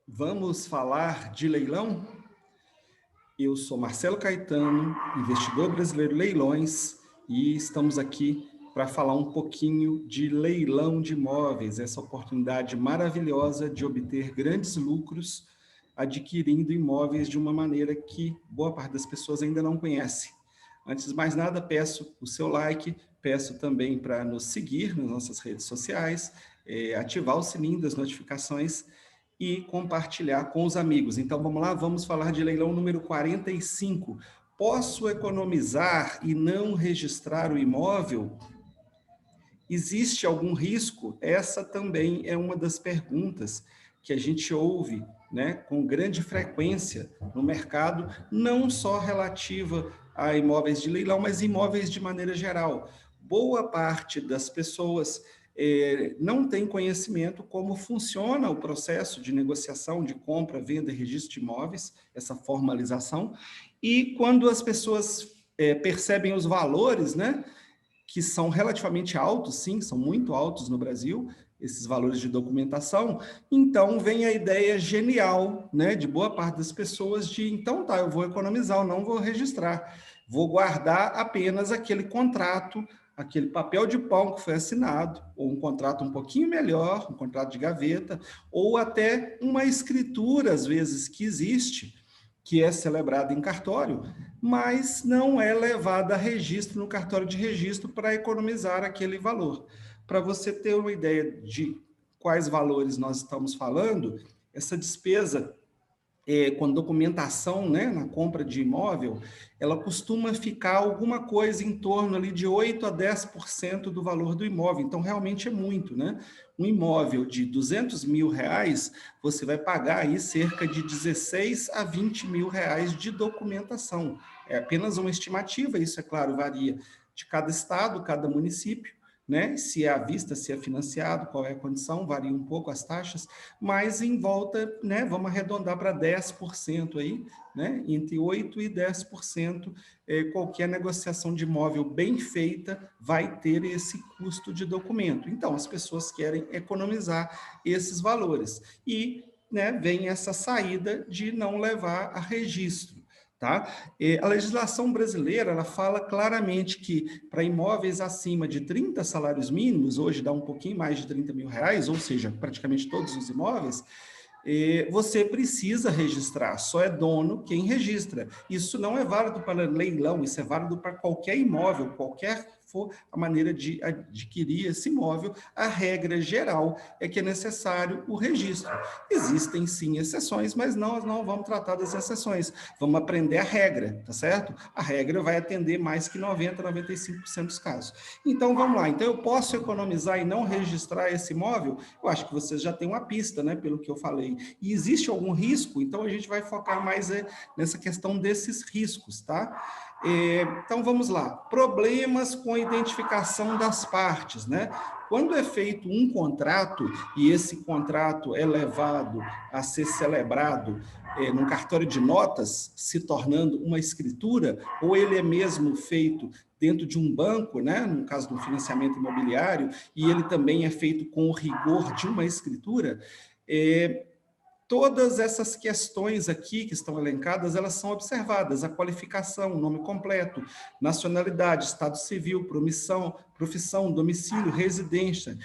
Vamos falar de leilão? Eu sou Marcelo Caetano, investidor brasileiro Leilões, e estamos aqui para falar um pouquinho de leilão de imóveis, essa oportunidade maravilhosa de obter grandes lucros adquirindo imóveis de uma maneira que boa parte das pessoas ainda não conhece. Antes de mais nada, peço o seu like, peço também para nos seguir nas nossas redes sociais, ativar o sininho das notificações e compartilhar com os amigos. Então, vamos lá, vamos falar de leilão número 45. Posso economizar e não registrar o imóvel? Existe algum risco? Essa também é uma das perguntas que a gente ouve, né, com grande frequência no mercado, não só relativa a imóveis de leilão, mas imóveis de maneira geral. Boa parte das pessoas não tem conhecimento como funciona o processo de negociação, de compra, venda e registro de imóveis, essa formalização, e quando as pessoas percebem os valores, né, que são relativamente altos, sim, são muito altos no Brasil, esses valores de documentação, então vem a ideia genial, né, de boa parte das pessoas de, então tá, eu vou economizar, eu não vou registrar, vou guardar apenas aquele contrato, aquele papel de pão que foi assinado, ou um contrato um pouquinho melhor, um contrato de gaveta, ou até uma escritura, às vezes, que existe, que é celebrada em cartório, mas não é levada a registro no cartório de registro para economizar aquele valor. Para você ter uma ideia de quais valores nós estamos falando, essa despesa com documentação, né, na compra de imóvel, ela costuma ficar alguma coisa em torno ali de 8 a 10% do valor do imóvel. Então, realmente é muito, né? Um imóvel de R$ 200.000, você vai pagar aí cerca de 16 a 20 mil reais de documentação. É apenas uma estimativa, isso, é claro, varia de cada estado, cada município, né? Se é à vista, se é financiado, qual é a condição, varia um pouco as taxas, mas em volta, né, vamos arredondar para 10% aí, né, entre 8% e 10%, qualquer negociação de imóvel bem feita vai ter esse custo de documento. Então, as pessoas querem economizar esses valores. E, né, vem essa saída de não levar a registro. Tá? A legislação brasileira ela fala claramente que para imóveis acima de 30 salários mínimos, hoje dá um pouquinho mais de 30 mil reais, ou seja, praticamente todos os imóveis, você precisa registrar, só é dono quem registra. Isso não é válido para leilão, isso é válido para qualquer imóvel, qualquer for a maneira de adquirir esse imóvel, a regra geral é que é necessário o registro. Existem sim exceções, mas nós não vamos tratar das exceções, vamos aprender a regra, tá certo? A regra vai atender mais que 90, 95% dos casos. Então vamos lá, então eu posso economizar e não registrar esse imóvel? Eu acho que vocês já têm uma pista, né, pelo que eu falei. E existe algum risco? Então a gente vai focar mais nessa questão desses riscos, tá? Então vamos lá. Problemas com a identificação das partes, né? Quando é feito um contrato e esse contrato é levado a ser celebrado num cartório de notas, se tornando uma escritura, ou ele é mesmo feito dentro de um banco, né, no caso do financiamento imobiliário, e ele também é feito com o rigor de uma escritura, todas essas questões aqui que estão elencadas, elas são observadas, a qualificação, o nome completo, nacionalidade, estado civil, profissão, domicílio, residência,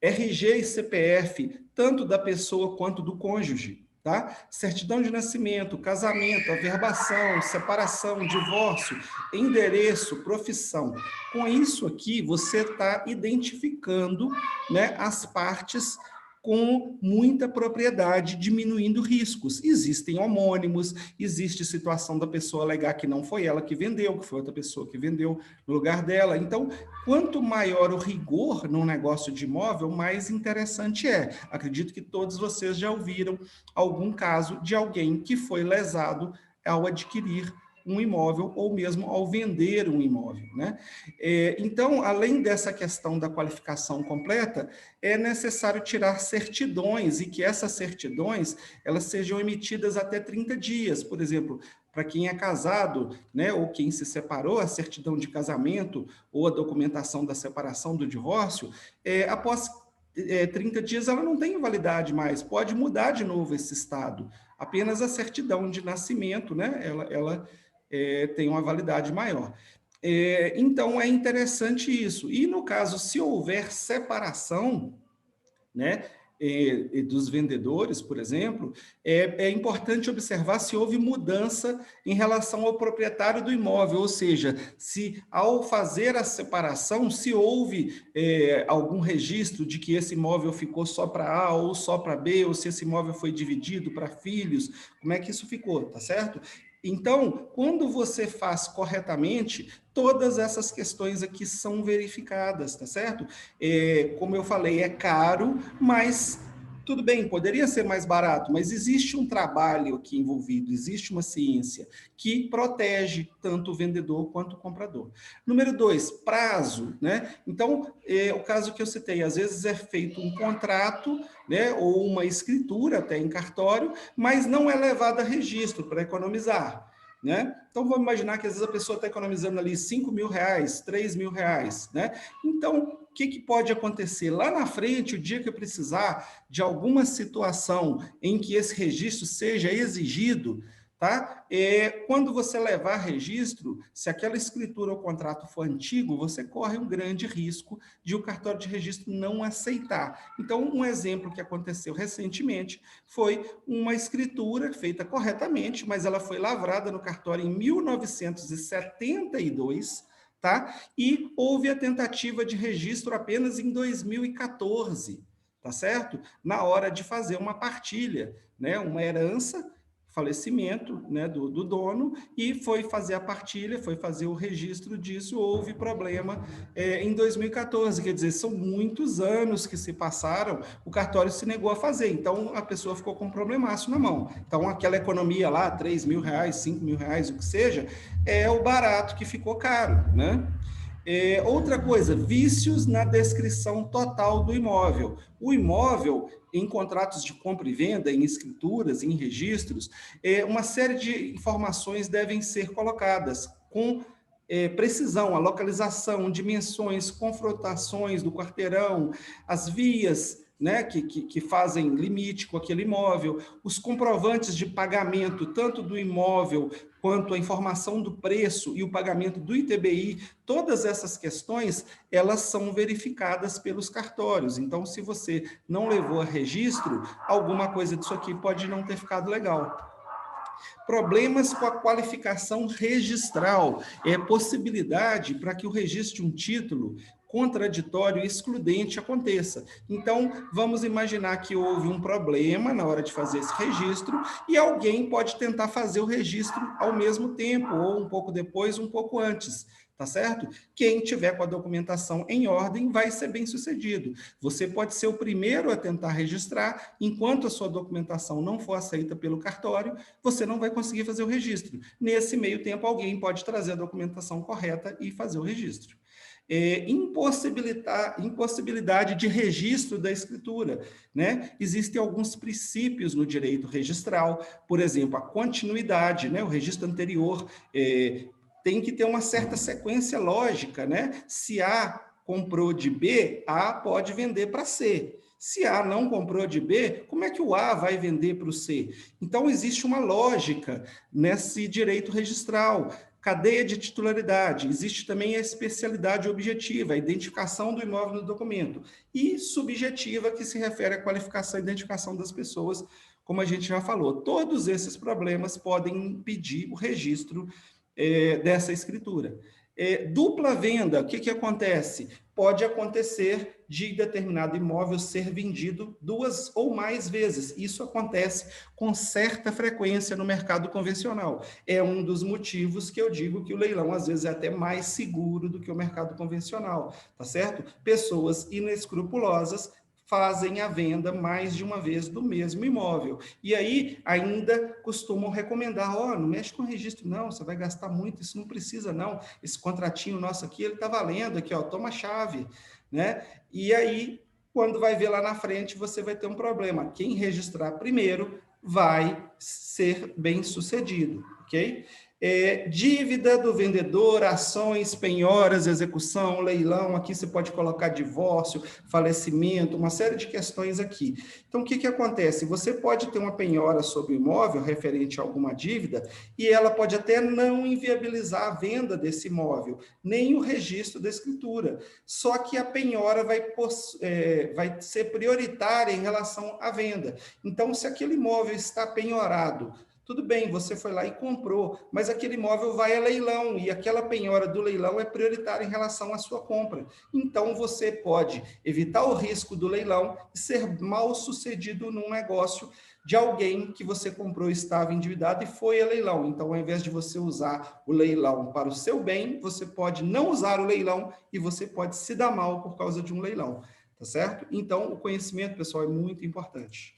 RG e CPF, tanto da pessoa quanto do cônjuge, tá? Certidão de nascimento, casamento, averbação, separação, divórcio, endereço, profissão. Com isso aqui, você está identificando, né, as partes com muita propriedade, diminuindo riscos. Existem homônimos, existe situação da pessoa alegar que não foi ela que vendeu, que foi outra pessoa que vendeu no lugar dela. Então, quanto maior o rigor num negócio de imóvel, mais interessante é. Acredito que todos vocês já ouviram algum caso de alguém que foi lesado ao adquirir um imóvel ou mesmo ao vender um imóvel, né? Então, além dessa questão da qualificação completa, é necessário tirar certidões e que essas certidões elas sejam emitidas até 30 dias. Por exemplo, para quem é casado, né, ou quem se separou, a certidão de casamento ou a documentação da separação do divórcio, após 30 dias ela não tem validade mais, pode mudar de novo esse estado. Apenas a certidão de nascimento, né? Ela tem uma validade maior. Então, é interessante isso. E, no caso, se houver separação, né, dos vendedores, por exemplo, é importante observar se houve mudança em relação ao proprietário do imóvel, ou seja, se ao fazer a separação, se houve algum registro de que esse imóvel ficou só para A ou só para B, ou se esse imóvel foi dividido para filhos, como é que isso ficou, tá certo? Então, quando você faz corretamente, todas essas questões aqui são verificadas, tá certo? Como eu falei, é caro, mas tudo bem, poderia ser mais barato, mas existe um trabalho aqui envolvido, existe uma ciência que protege tanto o vendedor quanto o comprador. Número 2, prazo, né? Então, o caso que eu citei, às vezes é feito um contrato, né, ou uma escritura até em cartório, mas não é levado a registro para economizar. Né? Então, vamos imaginar que às vezes a pessoa está economizando ali R$5.000, R$3.000, né? Então, o que pode acontecer? Lá na frente, o dia que eu precisar de alguma situação em que esse registro seja exigido, tá? Quando você levar registro, se aquela escritura ou contrato for antigo, você corre um grande risco de o cartório de registro não aceitar. Então, um exemplo que aconteceu recentemente foi uma escritura feita corretamente, mas ela foi lavrada no cartório em 1972, tá? E houve a tentativa de registro apenas em 2014, tá certo? Na hora de fazer uma partilha, né? Uma herança, falecimento, né, do dono, e foi fazer a partilha, foi fazer o registro disso, houve problema em 2014, quer dizer, são muitos anos que se passaram, o cartório se negou a fazer, então a pessoa ficou com um problemaço na mão. Então aquela economia lá, R$3.000, R$5.000, o que seja, é o barato que ficou caro, né? Outra coisa, vícios na descrição total do imóvel. O imóvel, em contratos de compra e venda, em escrituras, em registros, uma série de informações devem ser colocadas com precisão, a localização, dimensões, confrontações do quarteirão, as vias, né, que fazem limite com aquele imóvel, os comprovantes de pagamento, tanto do imóvel quanto a informação do preço e o pagamento do ITBI, todas essas questões, elas são verificadas pelos cartórios. Então, se você não levou a registro, alguma coisa disso aqui pode não ter ficado legal. Problemas com a qualificação registral, possibilidade para que o registro de um título contraditório e excludente aconteça. Então, vamos imaginar que houve um problema na hora de fazer esse registro e alguém pode tentar fazer o registro ao mesmo tempo, ou um pouco depois, um pouco antes. Tá certo? Quem tiver com a documentação em ordem vai ser bem sucedido. Você pode ser o primeiro a tentar registrar, enquanto a sua documentação não for aceita pelo cartório, você não vai conseguir fazer o registro. Nesse meio tempo, alguém pode trazer a documentação correta e fazer o registro. Impossibilidade de registro da escritura, né? Existem alguns princípios no direito registral, por exemplo, a continuidade, né? O registro anterior tem que ter uma certa sequência lógica, né? Se A comprou de B, A pode vender para C. Se A não comprou de B, como é que o A vai vender para o C? Então, existe uma lógica nesse direito registral. Cadeia de titularidade, existe também a especialidade objetiva, a identificação do imóvel no documento, e subjetiva, que se refere à qualificação e identificação das pessoas, como a gente já falou. Todos esses problemas podem impedir o registro dessa escritura. Dupla venda, o que acontece? Pode acontecer de determinado imóvel ser vendido 2 ou mais vezes. Isso acontece com certa frequência no mercado convencional. É um dos motivos que eu digo que o leilão, às vezes, é até mais seguro do que o mercado convencional, tá certo? Pessoas inescrupulosas fazem a venda mais de uma vez do mesmo imóvel. E aí ainda costumam recomendar, não mexe com registro não, você vai gastar muito, isso não precisa não, esse contratinho nosso aqui, ele está valendo aqui, toma a chave, né? E aí, quando vai ver lá na frente, você vai ter um problema. Quem registrar primeiro vai ser bem sucedido, ok? Dívida do vendedor, ações, penhoras, execução, leilão, aqui você pode colocar divórcio, falecimento, uma série de questões aqui. Então, o que que acontece? Você pode ter uma penhora sobre o imóvel referente a alguma dívida e ela pode até não inviabilizar a venda desse imóvel, nem o registro da escritura. Só que a penhora vai ser prioritária em relação à venda. Então, se aquele imóvel está penhorado, tudo bem, você foi lá e comprou, mas aquele imóvel vai a leilão e aquela penhora do leilão é prioritária em relação à sua compra. Então, você pode evitar o risco do leilão e ser mal sucedido num negócio de alguém que você comprou, estava endividado e foi a leilão. Então, ao invés de você usar o leilão para o seu bem, você pode não usar o leilão e você pode se dar mal por causa de um leilão, tá certo? Então, o conhecimento, pessoal, é muito importante.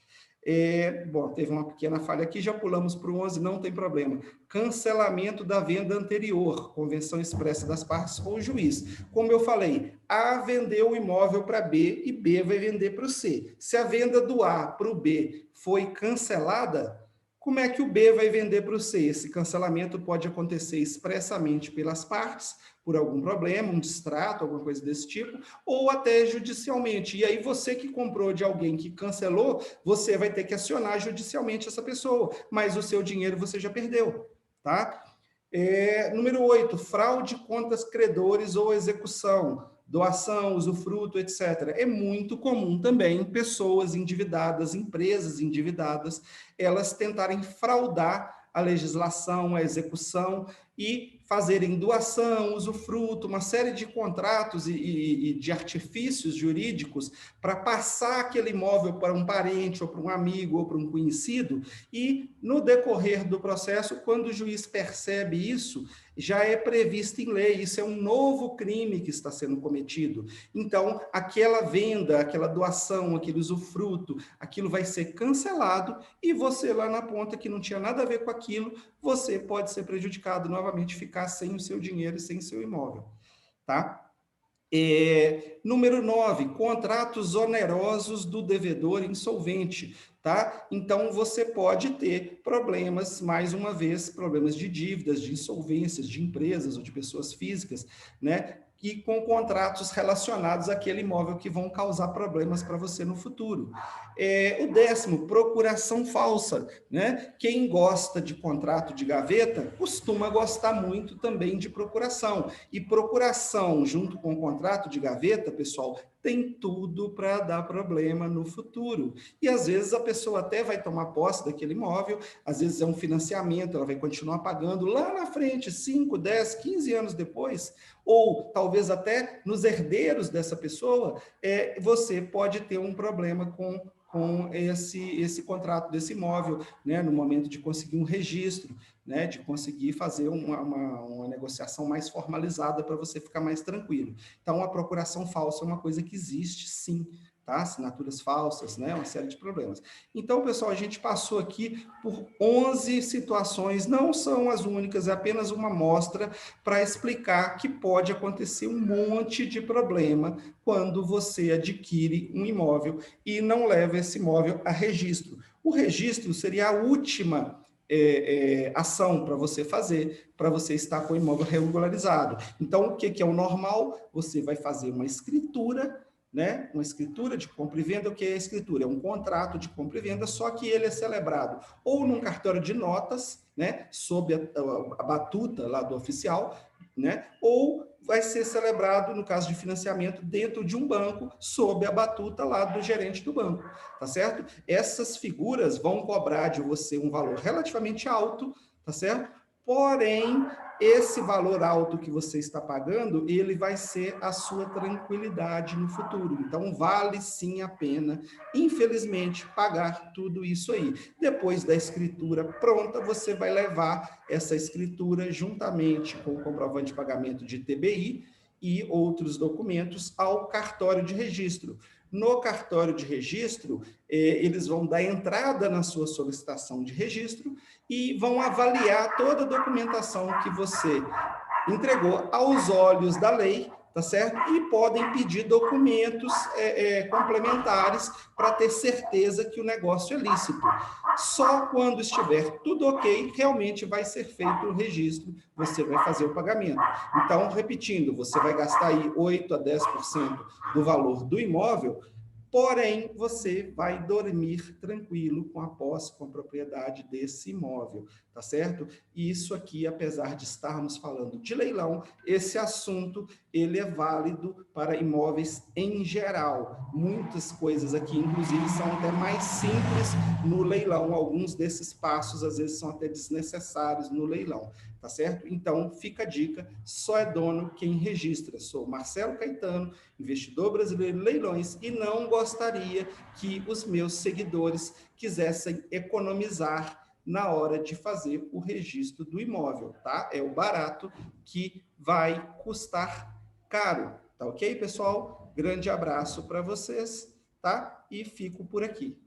Bom, teve uma pequena falha aqui, já pulamos para o 11, não tem problema. Cancelamento da venda anterior, convenção expressa das partes ou juiz. Como eu falei, A vendeu o imóvel para B e B vai vender para o C. Se a venda do A para o B foi cancelada, como é que o B vai vender para o C? Esse cancelamento pode acontecer expressamente pelas partes, por algum problema, um distrato, alguma coisa desse tipo, ou até judicialmente. E aí você que comprou de alguém que cancelou, você vai ter que acionar judicialmente essa pessoa, mas o seu dinheiro você já perdeu, tá? Número 8, fraude contra os credores ou execução, doação, usufruto, etc. É muito comum também pessoas endividadas, empresas endividadas, elas tentarem fraudar a legislação, a execução e fazerem doação, usufruto, uma série de contratos e de artifícios jurídicos para passar aquele imóvel para um parente, ou para um amigo, ou para um conhecido, e no decorrer do processo, quando o juiz percebe isso, já é previsto em lei, isso é um novo crime que está sendo cometido. Então, aquela venda, aquela doação, aquele usufruto, aquilo vai ser cancelado e você lá na ponta que não tinha nada a ver com aquilo, você pode ser prejudicado novamente, ficar sem o seu dinheiro e sem seu imóvel, tá? Número 9, contratos onerosos do devedor insolvente, tá? Então, você pode ter problemas, mais uma vez, problemas de dívidas, de insolvências, de empresas ou de pessoas físicas, né? E com contratos relacionados àquele imóvel que vão causar problemas para você no futuro. O 10º, procuração falsa, né? Quem gosta de contrato de gaveta costuma gostar muito também de procuração. E procuração junto com contrato de gaveta, pessoal, tem tudo para dar problema no futuro. E às vezes a pessoa até vai tomar posse daquele imóvel, às vezes é um financiamento, ela vai continuar pagando lá na frente, 5, 10, 15 anos depois, ou talvez até nos herdeiros dessa pessoa, você pode ter um problema com esse contrato desse imóvel, né, no momento de conseguir um registro, né, de conseguir fazer uma negociação mais formalizada para você ficar mais tranquilo. Então, a procuração falsa é uma coisa que existe, sim, tá? Assinaturas falsas, né, uma série de problemas. Então, pessoal, a gente passou aqui por 11 situações, não são as únicas, é apenas uma amostra para explicar que pode acontecer um monte de problema quando você adquire um imóvel e não leva esse imóvel a registro. O registro seria a última ação para você fazer, para você estar com o imóvel regularizado. Então, o que é o normal? Você vai fazer uma escritura, né? Uma escritura de compra e venda. O que é a escritura? É um contrato de compra e venda, só que ele é celebrado ou num cartório de notas, né? Sob a batuta lá do oficial, né? Ou vai ser celebrado, no caso de financiamento, dentro de um banco, sob a batuta lá do gerente do banco, tá certo? Essas figuras vão cobrar de você um valor relativamente alto, tá certo? Porém, esse valor alto que você está pagando, ele vai ser a sua tranquilidade no futuro. Então, vale sim a pena, infelizmente, pagar tudo isso aí. Depois da escritura pronta, você vai levar essa escritura juntamente com o comprovante de pagamento de TBI e outros documentos ao cartório de registro. No cartório de registro, eles vão dar entrada na sua solicitação de registro e vão avaliar toda a documentação que você entregou aos olhos da lei, tá certo? E podem pedir documentos complementares para ter certeza que o negócio é lícito. Só quando estiver tudo ok, realmente vai ser feito o registro, você vai fazer o pagamento. Então, repetindo, você vai gastar aí 8 a 10% do valor do imóvel, porém, você vai dormir tranquilo com a posse, com a propriedade desse imóvel, tá certo? E isso aqui, apesar de estarmos falando de leilão, esse assunto, ele é válido para imóveis em geral. Muitas coisas aqui, inclusive, são até mais simples no leilão. Alguns desses passos, às vezes, são até desnecessários no leilão, tá certo? Então, fica a dica, só é dono quem registra. Sou Marcelo Caetano, investidor brasileiro em leilões, e não gostaria que os meus seguidores quisessem economizar na hora de fazer o registro do imóvel, tá? É o barato que vai custar caro, tá ok, pessoal? Grande abraço para vocês, tá? E fico por aqui.